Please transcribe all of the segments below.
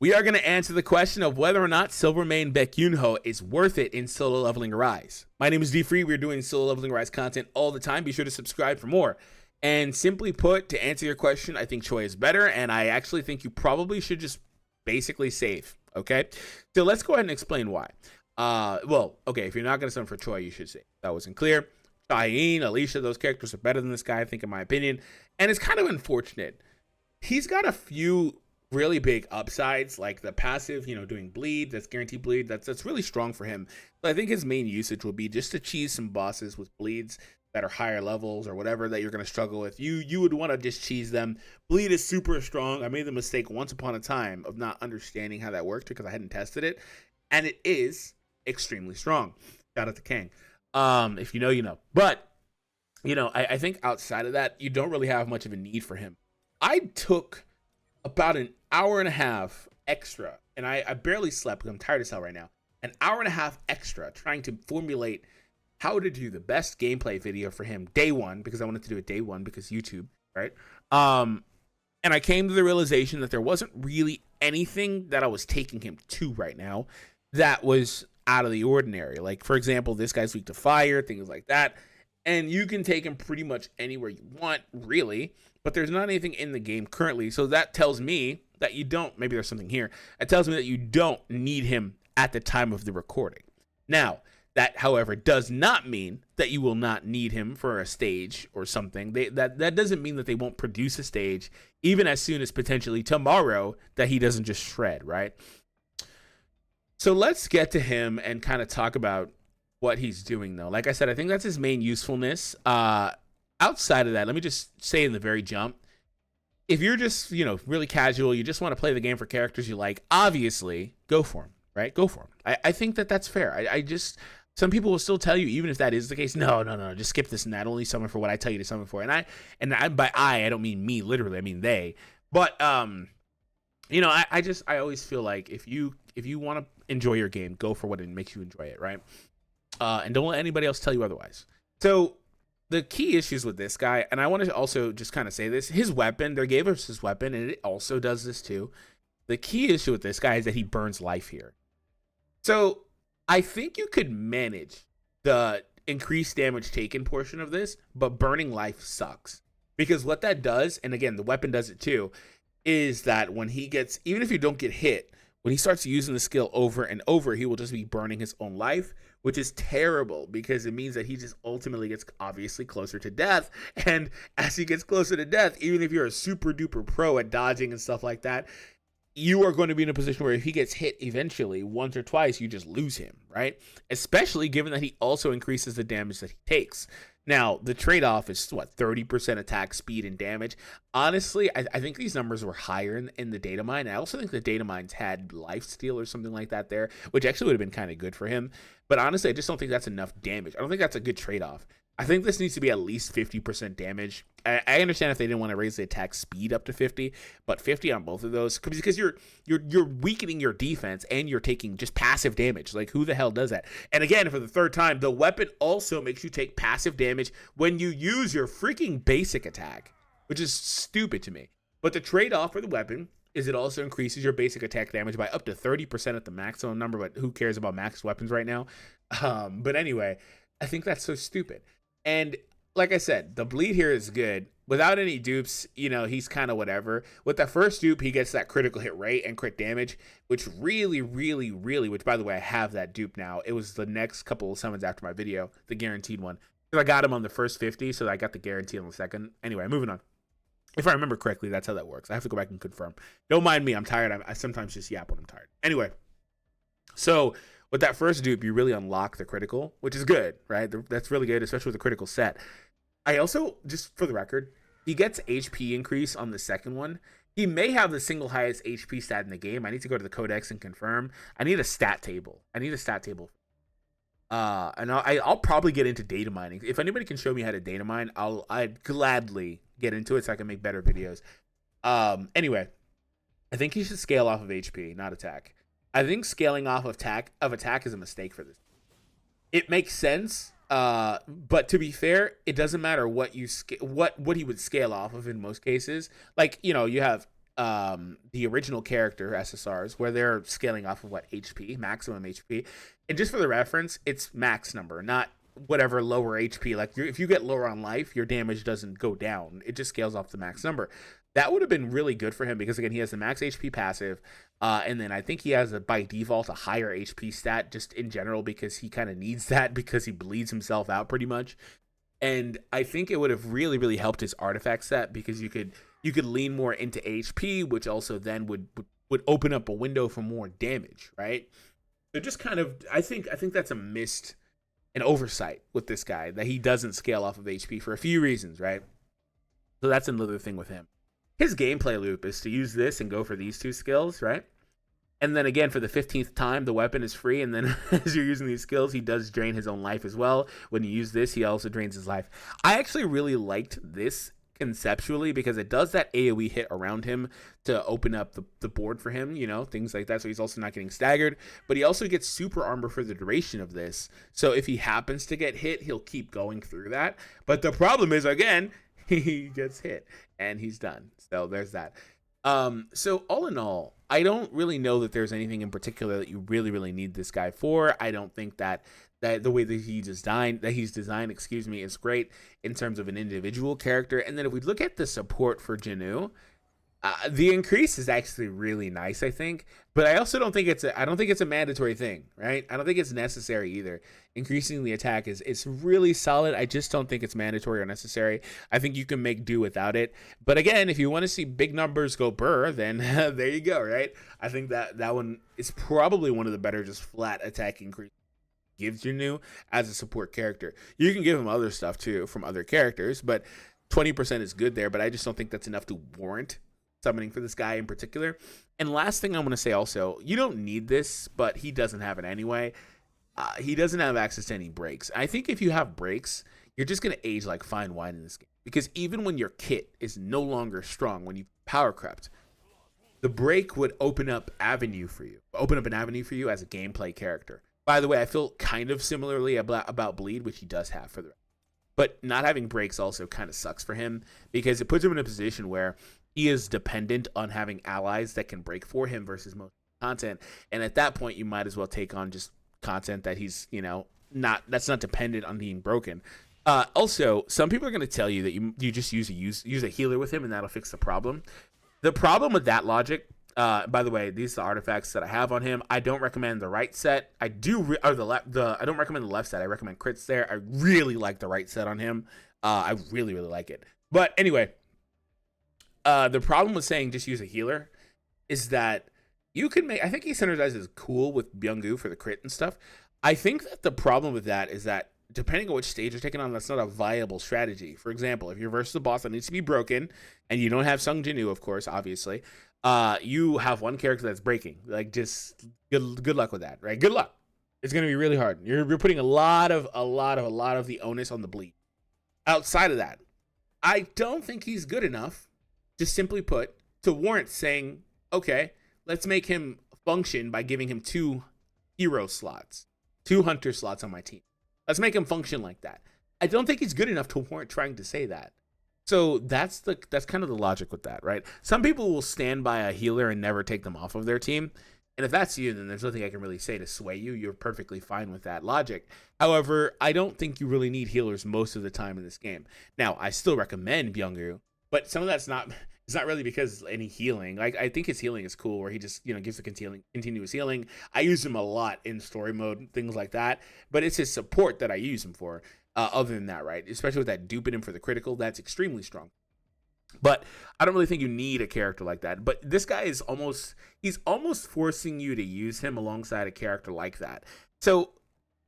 We are going to answer the question of whether or not Silver main Baek Yoonho is worth it in solo leveling Rise. My name is DFree. We're doing solo leveling Rise content all the time. Be sure to subscribe for more. And simply put, to answer your question, I think Choi is better, and I actually think you probably should just basically save, okay? So let's go ahead and explain why. Okay, if you're not going to sub for Choi, you should save. That wasn't clear. Shaheen, Alicia, those characters are better than this guy, I think, in my opinion. And it's kind of unfortunate. He's got a few really big upsides, like the passive, doing bleed, that's guaranteed bleed, that's really strong for him. But I think his main usage will be just to cheese some bosses with bleeds that are higher levels or whatever that you're going to struggle with. You would want to just cheese them. Bleed is super strong. I made the mistake once upon a time of not understanding how that worked because I hadn't tested it, and it is extremely strong. Shout out to Kang. If you know, you know. But I think outside of that, you don't really have much of a need for him. I took about an hour and a half extra, and I barely slept because I'm tired as hell right now. An hour and a half extra trying to formulate how to do the best gameplay video for him day one, because I wanted to do it day one because YouTube, right? And I came to the realization that there wasn't really anything that I was taking him to right now that was out of the ordinary. Like, for example, this guy's weak to fire, things like that. And you can take him pretty much anywhere you want, really. But there's not anything in the game currently. So that tells me that you don't, maybe there's something here. It tells me that you don't need him at the time of the recording. Now, that, however, does not mean that you will not need him for a stage or something. That doesn't mean that they won't produce a stage even as soon as potentially tomorrow that he doesn't just shred, right? So let's get to him and kind of talk about what he's doing, though. Like I said, I think that's his main usefulness. Outside of that, let me just say in the very jump, if you're just, really casual, you just want to play the game for characters you like, obviously, go for him, right? Go for him. I think that that's fair. Some people will still tell you, even if that is the case, no, just skip this and that. Only summon for what I tell you to summon for. And I by I don't mean me, literally. I mean they. But, I always feel like if you want to enjoy your game, go for what makes you enjoy it, right? And don't let anybody else tell you otherwise. So the key issues with this guy, and I want to also just kind of say this, his weapon, they gave us his weapon, and it also does this too. The key issue with this guy is that he burns life here. So I think you could manage the increased damage taken portion of this, but burning life sucks. Because what that does, and again, the weapon does it too, is that when he gets, even if you don't get hit, when he starts using the skill over and over, he will just be burning his own life, which is terrible because it means that he just ultimately gets obviously closer to death. And as he gets closer to death, even if you're a super duper pro at dodging and stuff like that, you are going to be in a position where if he gets hit eventually once or twice, you just lose him, right? Especially given that he also increases the damage that he takes. Now, the trade-off is, 30% attack speed and damage. Honestly, I think these numbers were higher in the data mine. I also think the data mines had lifesteal or something like that there, which actually would have been kind of good for him. But honestly, I just don't think that's enough damage. I don't think that's a good trade-off. I think this needs to be at least 50% damage. I understand if they didn't want to raise the attack speed up to 50, but 50 on both of those, because you're weakening your defense and you're taking just passive damage. Like, who the hell does that? And again, for the third time, the weapon also makes you take passive damage when you use your freaking basic attack, which is stupid to me. But the trade-off for the weapon is it also increases your basic attack damage by up to 30% at the maximum number, but who cares about max weapons right now? But anyway, I think that's so stupid. And like I said, the bleed here is good. Without any dupes, he's kind of whatever. With the first dupe, he gets that critical hit rate and crit damage, which really, really, really, which by the way, I have that dupe now. It was the next couple of summons after my video, the guaranteed one. Because I got him on the first 50, so I got the guarantee on the second. Anyway, moving on. If I remember correctly, that's how that works. I have to go back and confirm. Don't mind me. I'm tired. I sometimes just yap when I'm tired. Anyway, so with that first dupe, you really unlock the critical, which is good, right? That's really good, especially with the critical set. I also, just for the record, he gets HP increase on the second one. He may have the single highest HP stat in the game. I need to go to the codex and confirm. I need a stat table. And I'll probably get into data mining. If anybody can show me how to data mine, I'd gladly get into it so I can make better videos. Anyway, I think he should scale off of HP, not attack. I think scaling off of attack is a mistake for this. It makes sense, but to be fair, it doesn't matter what he would scale off of in most cases. Like, you have the original character SSRs, where they're scaling off of what HP, maximum HP, and just for the reference, it's max number, not whatever lower HP. Like if you get lower on life, your damage doesn't go down; it just scales off the max number. That would have been really good for him because again, he has the max HP passive, and then I think he has by default a higher HP stat just in general because he kind of needs that because he bleeds himself out pretty much. And I think it would have really, really helped his artifact set because you could lean more into HP, which also then would open up a window for more damage, right? So just kind of, I think that's an oversight with this guy that he doesn't scale off of HP for a few reasons, right? So that's another thing with him. His gameplay loop is to use this and go for these two skills, right? And then again, for the 15th time, the weapon is free. And then as you're using these skills, he does drain his own life as well. When you use this, he also drains his life. I actually really liked this conceptually because it does that AoE hit around him to open up the board for him, you know, things like that. So he's also not getting staggered. But he also gets super armor for the duration of this. So if he happens to get hit, he'll keep going through that. But the problem is, again, he gets hit and he's done. So there's that. So all in all, I don't really know that there's anything in particular that you really, really need this guy for. I don't think that the way that he's designed, is great in terms of an individual character. And then if we look at the support for Yoonho, the increase is actually really nice, I think. But I also don't think it's a mandatory thing, right? I don't think it's necessary either. Increasing the attack is really solid. I just don't think it's mandatory or necessary. I think you can make do without it. But again, if you want to see big numbers go burr, then there you go, right? I think that one is probably one of the better just flat attack increase gives Yoonho as a support character. You can give him other stuff too from other characters, but 20% is good there. But I just don't think that's enough to warrant summoning for this guy in particular. And last thing I want to say also, you don't need this, but he doesn't have it anyway. He doesn't have access to any breaks. I think if you have breaks, you're just going to age like fine wine in this game. Because even when your kit is no longer strong, when you power crept, the break would open up an avenue for you as a gameplay character. By the way, I feel kind of similarly about bleed, which he does have for the. But not having breaks also kind of sucks for him because it puts him in a position where he is dependent on having allies that can break for him versus most content. And at that point, you might as well take on just content that he's, that's not dependent on being broken. Also, some people are going to tell you that you just use a healer with him and that'll fix the problem. The problem with that logic, by the way, these are the artifacts that I have on him. I don't recommend the right set. I don't recommend the left set. I recommend crits there. I really like the right set on him. I really, really like it. But anyway, the problem with saying just use a healer is that you can make. I think he synergizes cool with Byung-gu for the crit and stuff. I think that the problem with that is that depending on which stage you're taking on, that's not a viable strategy. For example, if you're versus a boss that needs to be broken and you don't have Sung Jin-woo, of course, obviously, you have one character that's breaking. Like, just good luck with that, right? Good luck. It's gonna be really hard. You're putting a lot of the onus on the bleed. Outside of that, I don't think he's good enough, just simply put, to warrant saying, okay, let's make him function by giving him 2 hero slots, 2 hunter slots on my team. Let's make him function like that. I don't think he's good enough to warrant trying to say that. So that's kind of the logic with that, right? Some people will stand by a healer and never take them off of their team. And if that's you, then there's nothing I can really say to sway you. You're perfectly fine with that logic. However, I don't think you really need healers most of the time in this game. Now, I still recommend Byung-gu, but some of that's not... It's not really because any healing. Like, I think his healing is cool where he just, gives the continuous healing. I use him a lot in story mode, things like that. But it's his support that I use him for. Other than that, right? Especially with that duping him for the critical, that's extremely strong. But I don't really think you need a character like that. But this guy is he's almost forcing you to use him alongside a character like that. So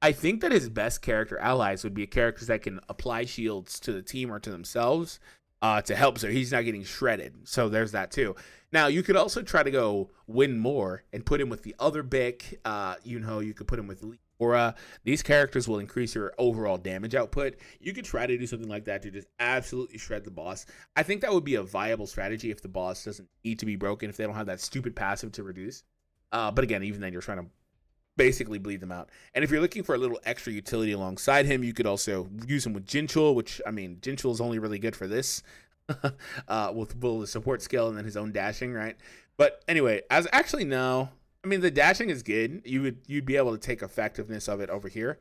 I think that his best character allies would be characters that can apply shields to the team or to themselves. To help so he's not getting shredded. So there's that too. Now, you could also try to go win more and put him with the other Baek Yoonho. You could put him with Aura. These characters will increase your overall damage output. You could try to do something like that to just absolutely shred the boss. I think that would be a viable strategy if the boss doesn't need to be broken, if they don't have that stupid passive to reduce. But again, even then, you're trying to basically bleed them out. And if you're looking for a little extra utility alongside him, you could also use him with Jinchul, which, Jinchul is only really good for this. with both the support skill and then his own dashing, right? But anyway, as actually no, I mean the dashing is good. You'd be able to take effectiveness of it over here,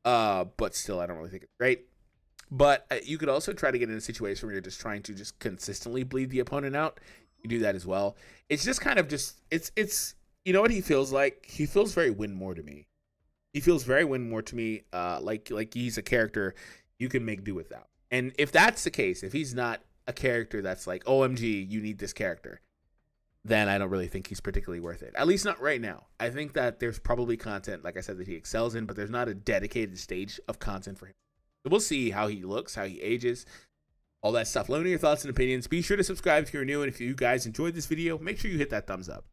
but still I don't really think it's great. But you could also try to get in a situation where you're just trying to just consistently bleed the opponent out. You do that as well. It's just kind of just it's you know what he feels like? He feels very Winmore to me. He feels very Winmore to me. Like he's a character you can make do without. And if that's the case, if he's not a character that's like OMG, you need this character, then I don't really think he's particularly worth it. At least not right now. I think that there's probably content, like I said, that he excels in, but there's not a dedicated stage of content for him. So we'll see how he looks, how he ages, all that stuff. Let me know your thoughts and opinions. Be sure to subscribe if you're new, and if you guys enjoyed this video, make sure you hit that thumbs up.